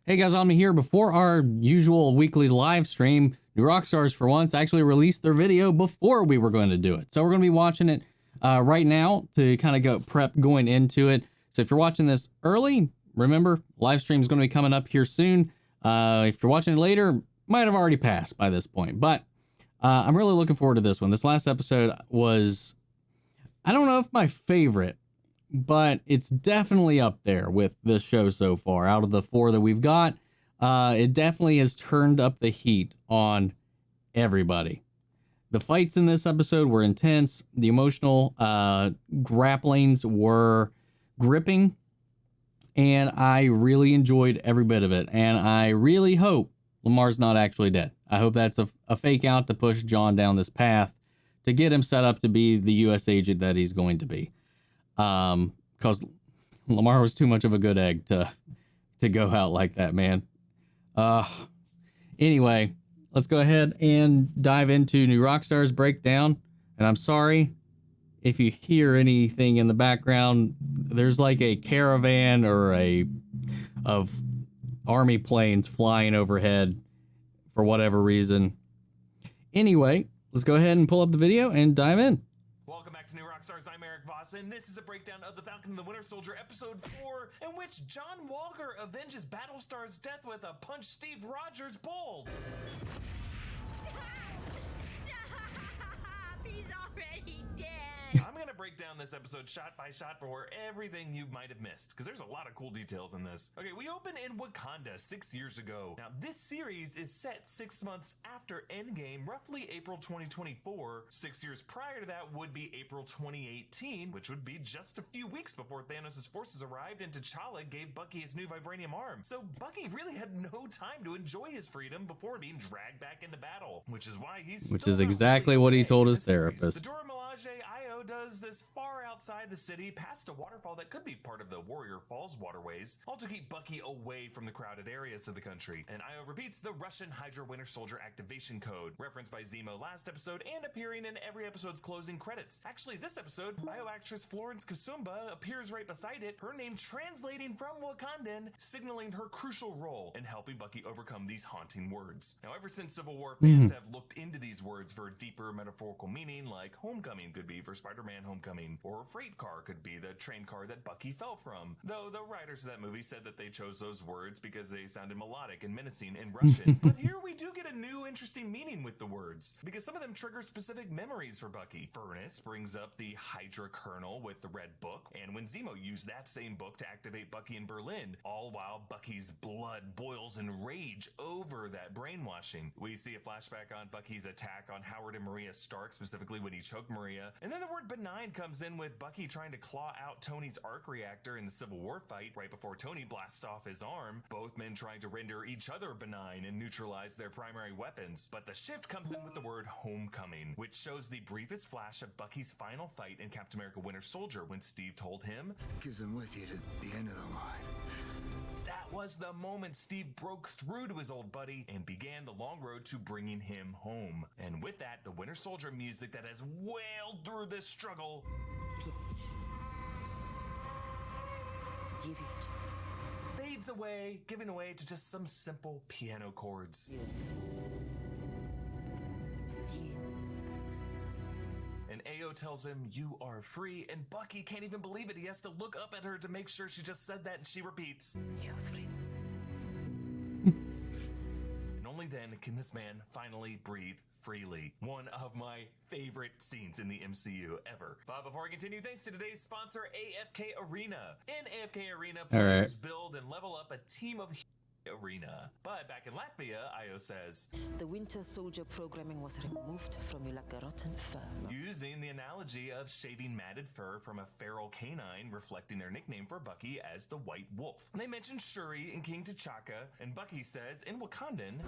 Hey guys, I'm here. Before our usual weekly live stream, New Rockstars for once actually released their video before we were going to do it. So we're going to be watching it right now to kind of go prep going into it. So if you're watching this early, remember, live stream is going to be coming up here soon. If you're watching it later, might have already passed by this point. But I'm really looking forward to this one. This last episode was, I don't know if my favorite, but it's definitely up there with this show so far. Out of the 4 that we've got, it definitely has turned up the heat on everybody. The fights in this episode were intense. The emotional grapplings were gripping, and I really enjoyed every bit of it. And I really hope Lamar's not actually dead. I hope that's a fake out to push John down this path to get him set up to be the U.S. agent that he's going to be. Because Lamar was too much of a good egg to go out like that, man. Anyway, let's go ahead and dive into New Rockstars breakdown. And I'm sorry if you hear anything in the background. There's like a caravan or of army planes flying overhead for whatever reason. Anyway, let's go ahead and pull up the video and dive in. Welcome back to New Rockstars. I'm Eric Voss, and this is a breakdown of the Falcon and the Winter Soldier episode 4, in which John Walker avenges Battlestar's death with a punch Steve Rogers pulled. He's already dead. I'm gonna break down this episode shot by shot for everything you might have missed, because there's a lot of cool details in this. Okay, we open in Wakanda 6 years ago. Now, this series is set 6 months after Endgame, roughly April 2024. 6 years prior to that would be April 2018, which would be just a few weeks before Thanos' forces arrived and T'Challa gave Bucky his new vibranium arm. So Bucky really had no time to enjoy his freedom before being dragged back into battle, which is why he's Which is exactly what he told his therapist. The Dora Milaje Io does this far outside the city, past a waterfall that could be part of the Warrior Falls waterways, all to keep Bucky away from the crowded areas of the country. And Io repeats the Russian Hydra Winter Soldier activation code, referenced by Zemo last episode and appearing in every episode's closing credits. Actually, this episode, Io actress Florence Kusumba appears right beside it, her name translating from Wakandan, signaling her crucial role in helping Bucky overcome these haunting words. Now, ever since Civil War, fans have looked into these words for deeper metaphorical meaning, like homecoming could be for Spider-Man Homecoming, or freight car could be the train car that Bucky fell from. Though the writers of that movie said that they chose those words because they sounded melodic and menacing in Russian. But here we do get a new interesting meaning with the words, because some of them trigger specific memories for Bucky. Furnace brings up the Hydra Colonel with the Red Book, and when Zemo used that same book to activate Bucky in Berlin, all while Bucky's blood boils in rage over that brainwashing. We see a flashback on Bucky's attack on Howard and Maria Stark, specifically when he choked Maria, and then the word benign comes in with Bucky trying to claw out Tony's arc reactor in the Civil War fight right before Tony blasts off his arm, both men trying to render each other benign and neutralize their primary weapons. But the shift comes in with the word homecoming, which shows the briefest flash of Bucky's final fight in Captain America Winter Soldier when Steve told him, "Because I'm with you to the end of the line." That was the moment Steve broke through to his old buddy and began the long road to bringing him home. And with that, the Winter Soldier music that has wailed through this struggle fades away, giving way to just some simple piano chords. And Ayo tells him, "You are free," and Bucky can't even believe it. He has to look up at her to make sure she just said that, and she repeats, "You're free." And only then can this man finally breathe freely. One of my favorite scenes in the MCU ever. But before I continue, thanks to today's sponsor, AFK Arena. In AFK Arena, players build and level up a team of arena. But back in Latvia, Io says, "The Winter Soldier programming was removed from you like a rotten fur." Using the analogy of shaving matted fur from a feral canine, reflecting their nickname for Bucky as the White Wolf. And they mention Shuri and King T'Chaka, and Bucky says in Wakandan,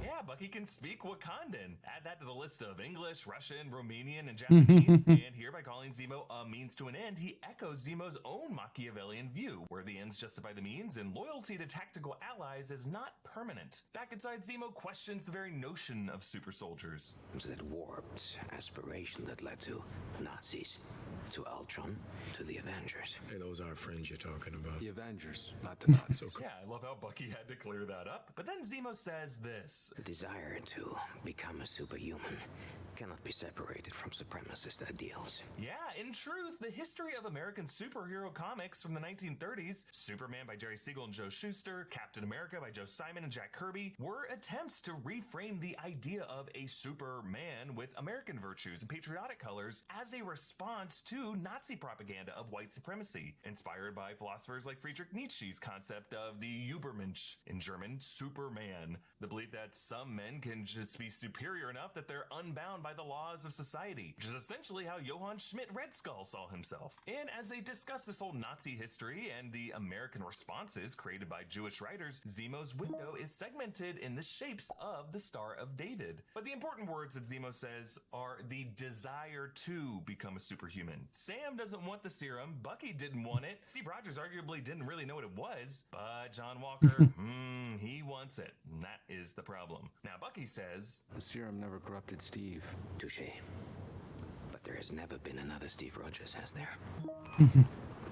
yeah, Bucky can speak Wakandan. Add that to the list of English, Russian, Romanian, and Japanese, and here by calling Zemo a means to an end, he echoes Zemo's own Machiavellian view, where the ends justify the means, and loyalty to tactical allies is not permanent. Back inside, Zemo questions the very notion of super soldiers. It was that warped aspiration that led to Nazis. to Ultron, to the Avengers. Hey, those are friends you're talking about. The Avengers, not the not so. Yeah, I love how Bucky had to clear that up. But then Zemo says this. The desire to become a superhuman cannot be separated from supremacist ideals. Yeah, in truth, the history of American superhero comics from the 1930s, Superman by Jerry Siegel and Joe Shuster, Captain America by Joe Simon and Jack Kirby, were attempts to reframe the idea of a Superman with American virtues and patriotic colors as a response to Nazi propaganda of white supremacy, inspired by philosophers like Friedrich Nietzsche's concept of the Übermensch, in German, Superman, the belief that some men can just be superior enough that they're unbound by the laws of society, which is essentially how Johann Schmidt Red Skull saw himself. And as they discuss this whole Nazi history and the American responses created by Jewish writers, Zemo's window is segmented in the shapes of the Star of David. But the important words that Zemo says are the desire to become a superhuman. Sam doesn't want the serum, Bucky didn't want it, Steve Rogers arguably didn't really know what it was, but John Walker, he wants it. And that is the problem. Now Bucky says, The serum never corrupted Steve. Touche. But there has never been another Steve Rogers, has there?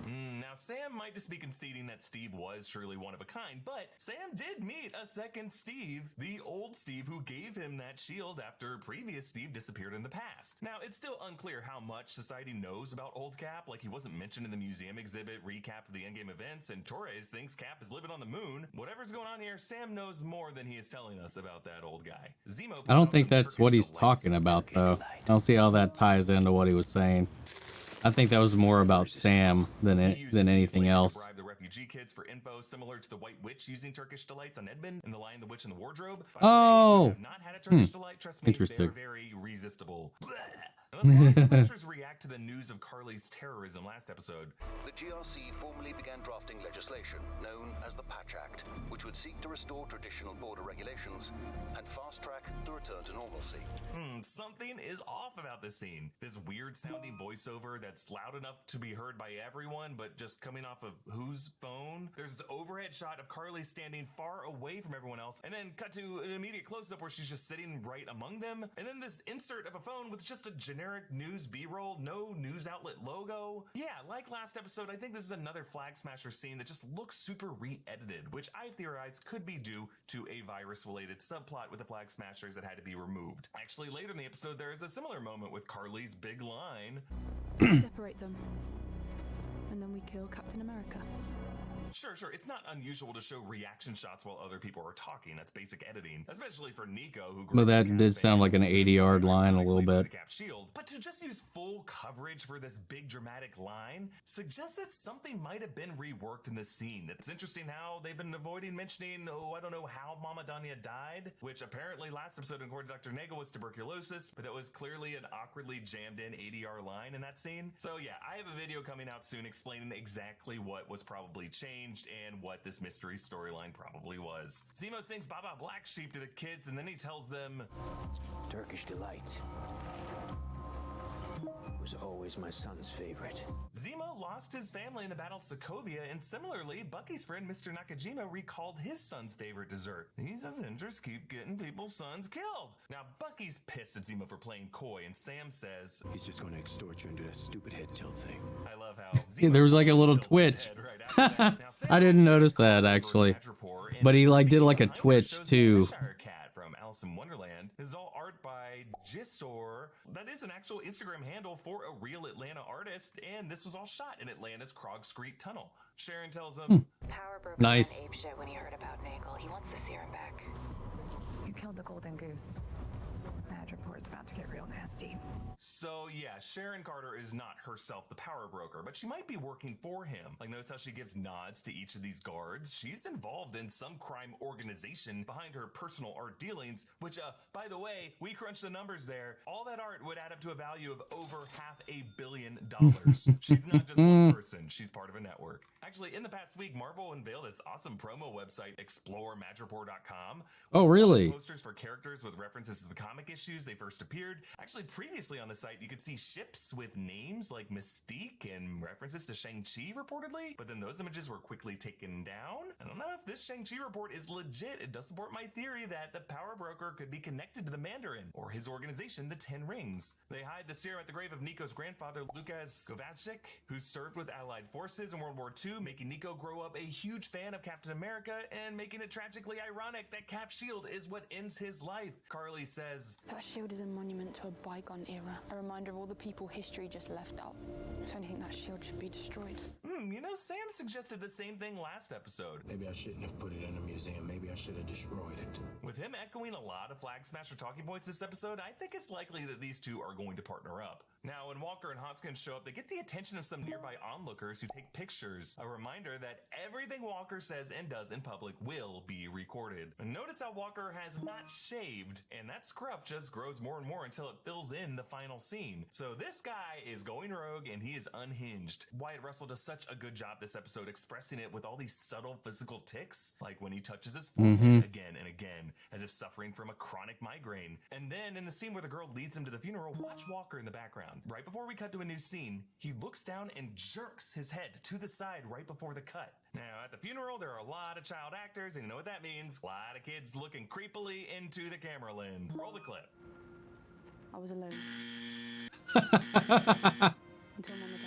Now, Sam might just be conceding that Steve was surely one of a kind, but Sam did meet a second Steve, the old Steve who gave him that shield after previous Steve disappeared in the past. Now, it's still unclear how much society knows about old Cap, like he wasn't mentioned in the museum exhibit recap of the Endgame events, and Torres thinks Cap is living on the moon. Whatever's going on here, Sam knows more than he is telling us about that old guy. Zemo, I don't think that's what he's talking about, though. I don't see how that ties into what he was saying. I think that was more about Sam than anything else. Bribe the refugee kids for info similar to the White Witch using Turkish delights on Edmund and the Lion, the Witch, and the Wardrobe. By the way, if you have not had a Turkish delight, trust me, Interesting. they're very resistible. The Smashers react to the news of Carly's terrorism last episode. The GRC formally began drafting legislation known as the Patch Act, which would seek to restore traditional border regulations and fast-track the return to normalcy. Something is off about this scene. This weird-sounding voiceover that's loud enough to be heard by everyone, but just coming off of whose phone? There's this overhead shot of Carly standing far away from everyone else, and then cut to an immediate close-up where she's just sitting right among them, and then this insert of a phone with just a generic news B-roll, no news outlet logo. Yeah, like last episode, I think this is another Flag Smasher scene that just looks super re-edited, which I theorize could be due to a virus-related subplot with the Flag Smashers that had to be removed. Actually, later in the episode, there is a similar moment with Carly's big line. Separate them, and then we kill Captain America. Sure. It's not unusual to show reaction shots while other people are talking. That's basic editing, especially for Nico, who. But that did sound like an 80-yard line a little bit. Shield. But to just use full coverage for this big dramatic line suggests that something might have been reworked in this scene. It's interesting how they've been avoiding mentioning, I don't know how Mama Danya died, which apparently last episode, according to Dr. Nagel, was tuberculosis, but that was clearly an awkwardly jammed in 80-yard line in that scene. So yeah, I have a video coming out soon explaining exactly what was probably changed and what this mystery storyline probably was. Zemo sings Baba Black Sheep to the kids, and then he tells them, Turkish delight was always my son's favorite. Zemo lost his family in the Battle of Sokovia, and similarly, Bucky's friend Mr. Nakajima recalled his son's favorite dessert. These Avengers keep getting people's sons killed. Now, Bucky's pissed at Zemo for playing coy, and Sam says, He's just going to extort you and do that stupid head tilt thing. I love how Yeah, there was like a little twitch. I didn't notice that, actually. But he like did like a twitch too. Cat from Alice in Wonderland. This is all art by Jisor. That is an actual Instagram handle for a real Atlanta artist, and this was all shot in Atlanta's Krog Street Tunnel. Sharon tells him, Power broke Nice. ape shit when he heard about Nagel. He wants the serum back. You killed the golden goose. Madripoor's about to get real nasty. So yeah, Sharon Carter is not herself the power broker, but she might be working for him. Like, notice how she gives nods to each of these guards. She's involved in some crime organization behind her personal art dealings, which, by the way, we crunched the numbers there. All that art would add up to a value of over $500 million. She's not just one person. She's part of a network. Actually, in the past week, Marvel unveiled its awesome promo website, exploremadripoor.com. Oh, really? Posters for characters with references to the comic issues they first appeared. Actually, previously on the site, you could see ships with names like Mystique and references to Shang-Chi, reportedly. But then those images were quickly taken down. I don't know if this Shang-Chi report is legit. It does support my theory that the power broker could be connected to the Mandarin or his organization, the Ten Rings. They hide the serum at the grave of Nico's grandfather, Lukas Kovacic, who served with Allied forces in World War II, making Nico grow up a huge fan of Captain America and making it tragically ironic that Cap's shield is what ends his life. Carly says, That shield is a monument to a bygone era, a reminder of all the people history just left out. If anything, that shield should be destroyed. You know, Sam suggested the same thing last episode. Maybe I shouldn't have put it in a museum. Maybe I should have destroyed it. With him echoing a lot of Flag Smasher talking points this episode, I think it's likely that these two are going to partner up. Now, when Walker and Hoskins show up, they get the attention of some nearby onlookers who take pictures. A reminder that everything Walker says and does in public will be recorded. And notice how Walker has not shaved, and that scruff just grows more and more until it fills in the final scene. So this guy is going rogue and he is unhinged. Wyatt Russell does such a good job this episode expressing it with all these subtle physical tics, like when he touches his forehead again and again, as if suffering from a chronic migraine. And then in the scene where the girl leads him to the funeral, watch Walker in the background. Right before we cut to a new scene, he looks down and jerks his head to the side right before the cut. Now, at the funeral, there are a lot of child actors, and you know what that means. A lot of kids looking creepily into the camera lens. Roll the clip. I was alone. Until Mama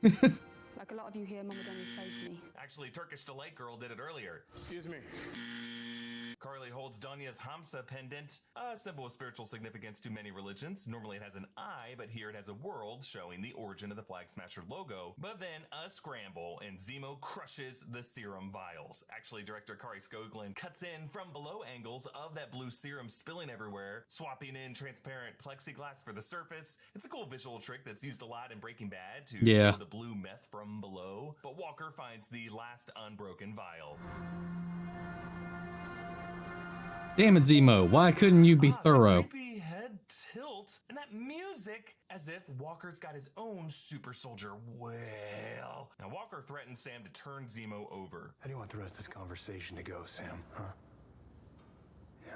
Danya. Like a lot of you here, Mama Danya saved me. Actually, Turkish Delight Girl did it earlier. Excuse me. Carly holds Danya's Hamsa pendant, a symbol of spiritual significance to many religions. Normally it has an eye, but here it has a world showing the origin of the Flag Smasher logo. But then a scramble, and Zemo crushes the serum vials. Actually, director Kari Skogland cuts in from below angles of that blue serum spilling everywhere, swapping in transparent plexiglass for the surface. It's a cool visual trick that's used a lot in Breaking Bad to show the blue meth from below. But Walker finds the last unbroken vial. Damn it, Zemo. Why couldn't you be thorough? Creepy head tilt, and that music as if Walker's got his own super soldier whale. Now, Walker threatens Sam to turn Zemo over. How do you want the rest of this conversation to go, Sam? Huh? Yeah.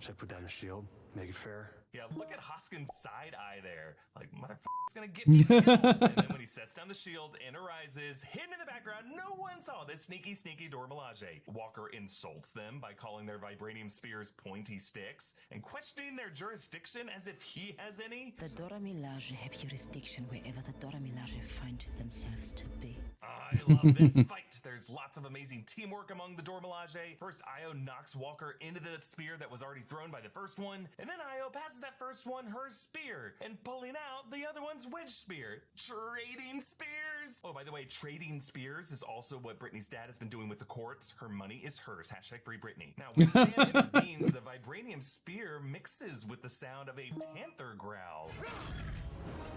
Should I put down the shield? Make it fair? Yeah, look at Hoskins' side eye there. Like, motherfucker's gonna get me killed. And then when he sets down the shield and arises, hidden in the background, no one saw this sneaky Dora Milaje. Walker insults them by calling their vibranium spears pointy sticks and questioning their jurisdiction as if he has any. The Dora Milaje have jurisdiction wherever the Dora Milaje find themselves to be. I love this fight. There's lots of amazing teamwork among the Dora Milaje. First, Io knocks Walker into the spear that was already thrown by the first one, and then Io passes that first one her spear and pulling out the other one's wedge spear. Trading spears. Oh, by the way, trading spears is also what Britney's dad has been doing with the courts. Her money is hers. Hashtag free Britney. Now, when Sam intervenes, the vibranium spear mixes with the sound of a panther growl.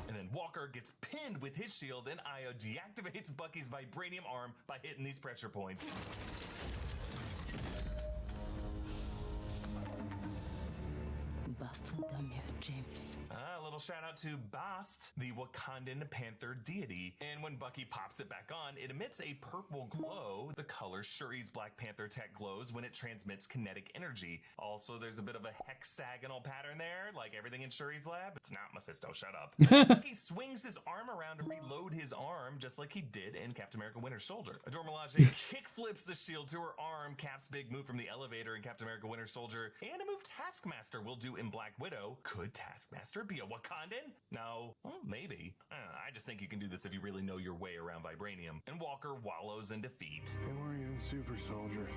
And then Walker gets pinned with his shield, and Io deactivates Bucky's vibranium arm by hitting these pressure points. Bast damn you, James. A little shout out to Bast, the Wakandan panther deity. And when Bucky pops it back on, it emits a purple glow, the color Shuri's Black Panther tech glows when it transmits kinetic energy. Also, there's a bit of a hexagonal pattern there, like everything in Shuri's lab. It's not Mephisto, shut up. Bucky swings his arm around to reload his arm, just like he did in Captain America Winter Soldier. Dora Milaje kick flips the shield to her arm, Cap's big move from the elevator in Captain America Winter Soldier, and a move Taskmaster will do in Black Widow. Could Taskmaster be a Wakandan? No. Well, maybe. I just think you can do this if you really know your way around vibranium. And Walker wallows in defeat. They weren't even super soldier.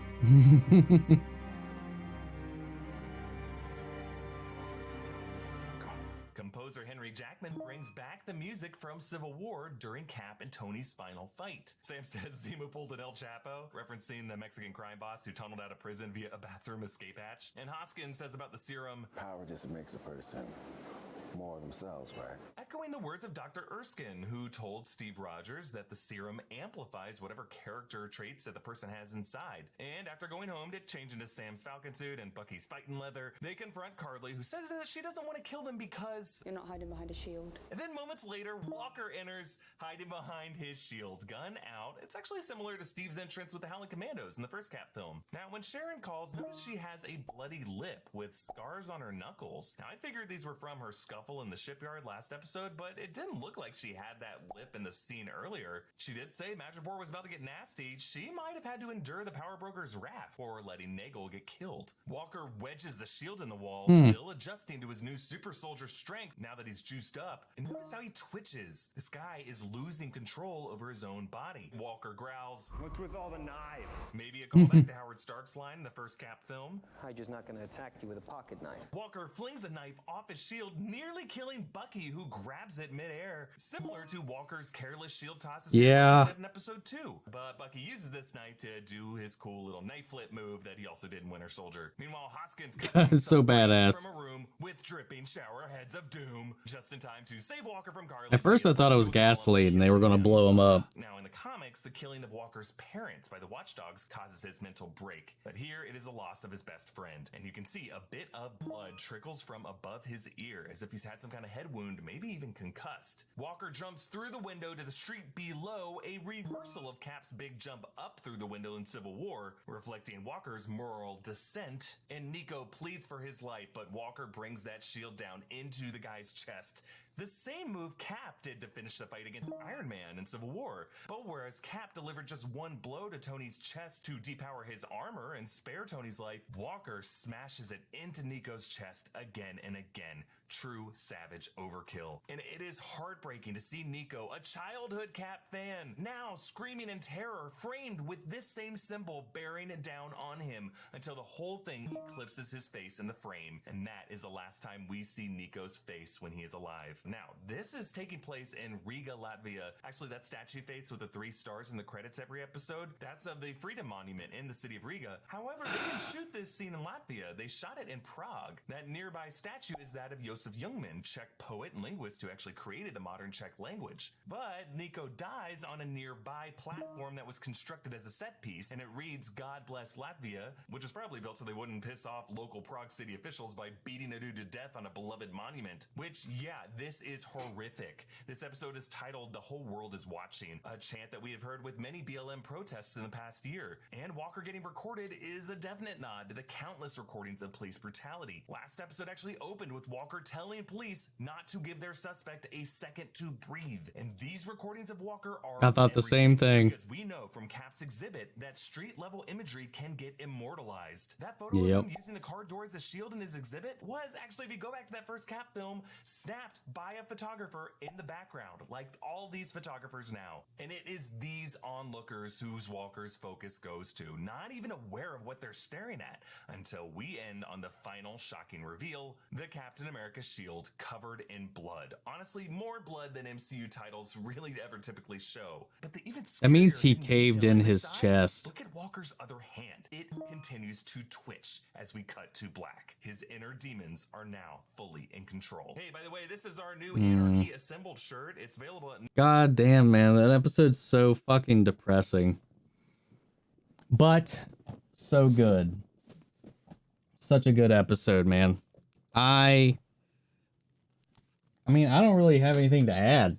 Composer Henry Jackman brings back the music from Civil War during Cap and Tony's final fight. Sam says Zemo pulled an El Chapo, referencing the Mexican crime boss who tunneled out of prison via a bathroom escape hatch. And Hoskins says about the serum, Power just makes a person more themselves, right? echoing the words of Dr. Erskine, who told Steve Rogers that the serum amplifies whatever character traits that the person has inside. And after going home to change into Sam's Falcon suit and Bucky's fighting leather, they confront Carly, who says that she doesn't want to kill them because... You're not hiding behind a shield. And then moments later, Walker enters, hiding behind his shield, gun out. It's actually similar to Steve's entrance with the Howling Commandos in the first Cap film. Now, when Sharon calls, notice she has a bloody lip with scars on her knuckles. Now, I figured these were from her scuffle in the shipyard last episode, but it didn't look like she had that lip in the scene earlier. She did say Madripoor was about to get nasty. She might have had to endure the Power Broker's wrath for letting Nagel get killed. Walker wedges the shield in the wall, still adjusting to his new super soldier strength now that he's juiced up. And notice how he twitches. This guy is losing control over his own body. Walker growls, What's with all the knives? maybe a callback to Howard Stark's line in the first Cap film. Hydra's not gonna attack you with a pocket knife. Walker flings a knife off his shield, nearly killing Bucky, who grabs it midair, similar to Walker's careless shield tosses in episode 2. But Bucky uses this knife to do his cool little knife flip move that he also did in Winter Soldier. Meanwhile, Hoskins It's so badass. from a room with dripping shower heads of doom, just in time to save Walker from Carly. At first I thought it was gasoline and they were going to blow him up. Now, in the comics, the killing of Walker's parents by the Watchdogs causes his mental break. But here, it is a loss of his best friend. And you can see a bit of blood trickles from above his ear, as if he's had some kind of head wound, maybe even concussed. Walker jumps through the window to the street below, a reversal of Cap's big jump up through the window in Civil War, reflecting Walker's moral descent. And Nico pleads for his life, but Walker brings that shield down into the guy's chest. The same move Cap did to finish the fight against Iron Man in Civil War. But whereas Cap delivered just one blow to Tony's chest to depower his armor and spare Tony's life, Walker smashes it into Nico's chest again and again. True savage overkill. And it is heartbreaking to see Nico, a childhood Cap fan, now screaming in terror, framed with this same symbol bearing down on him until the whole thing eclipses his face in the frame. And that is the last time we see Nico's face when he is alive. Now, this is taking place in Riga, Latvia. Actually, that statue face with the 3 stars in the credits every episode, that's of the Freedom Monument in the city of Riga. However, they didn't shoot this scene in Latvia. They shot it in Prague. That nearby statue is that of Josef Jungmann, Czech poet and linguist who actually created the modern Czech language. But Nico dies on a nearby platform that was constructed as a set piece, and it reads, "God bless Latvia," which was probably built so they wouldn't piss off local Prague city officials by beating a dude to death on a beloved monument. Which, yeah, this is horrific. This episode is titled "The Whole World is Watching," a chant that we have heard with many BLM protests in the past year. And Walker getting recorded is a definite nod to the countless recordings of police brutality. Last episode actually opened with Walker telling police not to give their suspect a second to breathe. And these recordings of Walker are I thought the same thing. because we know from Cap's exhibit that street level imagery can get immortalized. That photo of him using the car door as a shield in his exhibit was actually, if you go back to that first Cap film, snapped by a photographer in the background, like all these photographers now. And it is these onlookers whose Walker's focus goes to, not even aware of what they're staring at, until we end on the final shocking reveal, the Captain America shield covered in blood. Honestly, more blood than MCU titles really ever typically show. But the even That means he scarier caved detail in on the his side, chest. Look at Walker's other hand. It continues to twitch as we cut to black. His inner demons are now fully in control. Hey, by the way, this is our new Anarchy Assembled shirt. It's available at... God damn, man, that episode's so fucking depressing. But so good. Such a good episode, man. I mean, I don't really have anything to add.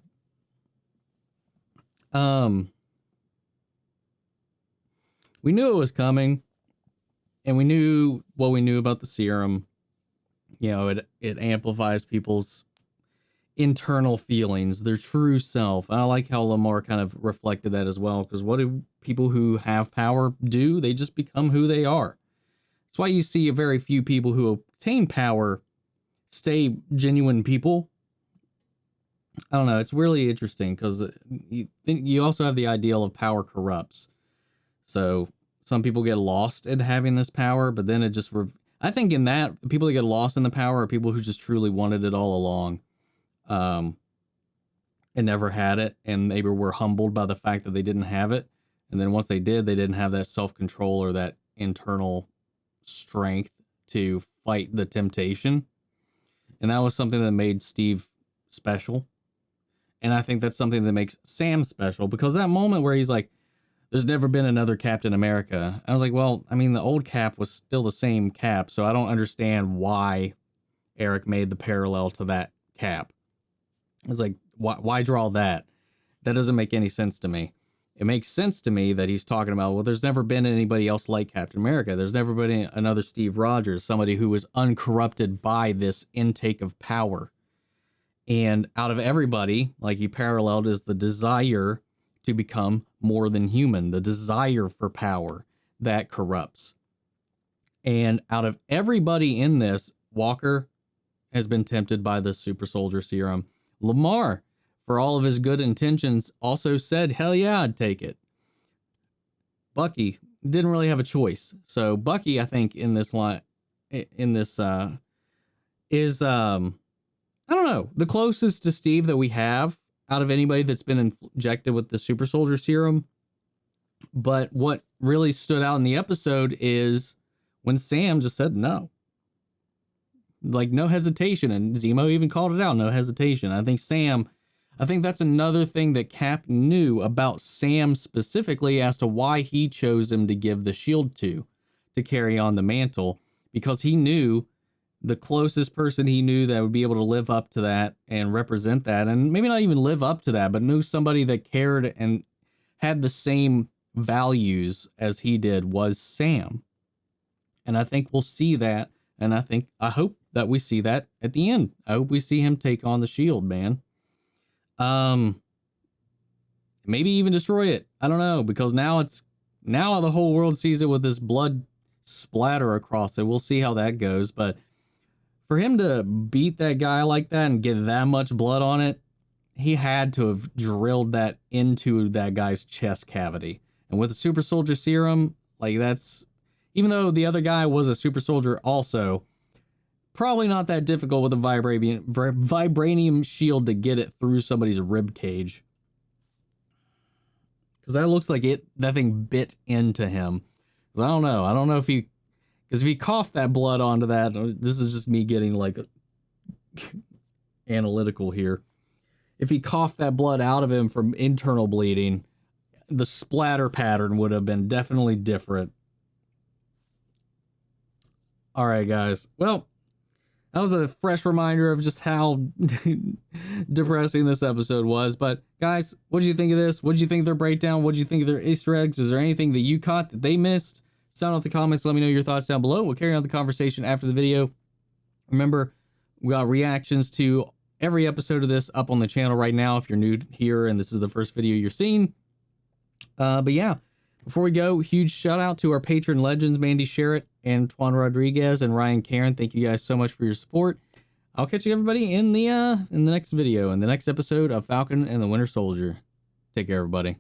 We knew it was coming, and we knew what we knew about the serum. You know, it amplifies people's internal feelings, their true self. And I like how Lamar kind of reflected that as well, because what do people who have power do? They just become who they are. That's why you see a very few people who obtain power stay genuine people. I don't know. It's really interesting because you also have the ideal of power corrupts. So some people get lost in having this power, but then it just... I think in that, the people that get lost in the power are people who just truly wanted it all along. And never had it, and maybe were humbled by the fact that they didn't have it. And then once they did, they didn't have that self-control or that internal strength to fight the temptation. And that was something that made Steve special. And I think that's something that makes Sam special, because that moment where he's like, there's never been another Captain America. I was like, well, I mean, the old Cap was still the same Cap, so I don't understand why Eric made the parallel to that Cap. I was like, why draw that? That doesn't make any sense to me. It makes sense to me that he's talking about, well, there's never been anybody else like Captain America. There's never been another Steve Rogers, somebody who was uncorrupted by this intake of power. And out of everybody, like he paralleled, is the desire to become more than human, the desire for power that corrupts. And out of everybody in this, Walker has been tempted by the super soldier serum. Lamar, for all of his good intentions, also said, hell yeah, I'd take it. Bucky didn't really have a choice. So Bucky, I think, in this line, is, I don't know, the closest to Steve that we have out of anybody that's been injected with the super soldier serum. But what really stood out in the episode is when Sam just said no. Like, no hesitation. And Zemo even called it out, no hesitation. I think that's another thing that Cap knew about Sam specifically as to why he chose him to give the shield to carry on the mantle, because he knew the closest person he knew that would be able to live up to that and represent that, and maybe not even live up to that, but knew somebody that cared and had the same values as he did, was Sam. And I think we'll see that, and I hope that we see that at the end. I hope we see him take on the shield, man. Maybe even destroy it. I don't know, because now the whole world sees it with this blood splatter across it. We'll see how that goes, but for him to beat that guy like that and get that much blood on it, he had to have drilled that into that guy's chest cavity. And with the super soldier serum, like, that's, even though the other guy was a super soldier also, probably not that difficult with a vibranium shield to get it through somebody's rib cage. Because that looks like that thing bit into him. Because I don't know if he, because if he coughed that blood onto that, this is just me getting like analytical here. If he coughed that blood out of him from internal bleeding, the splatter pattern would have been definitely different. All right, guys. Well, that was a fresh reminder of just how depressing this episode was. But guys, what did you think of this? What did you think of their breakdown? What did you think of their Easter eggs? Is there anything that you caught that they missed? Sound off the comments. Let me know your thoughts down below. We'll carry on the conversation after the video. Remember, we got reactions to every episode of this up on the channel right now if you're new here and this is the first video you're seeing. But yeah, before we go, huge shout out to our patron legends, Mandy Sherritt, Antoine Rodriguez, and Ryan Karen. Thank you guys so much for your support. I'll catch you everybody in the next video, in the next episode of Falcon and the Winter Soldier. Take care, everybody.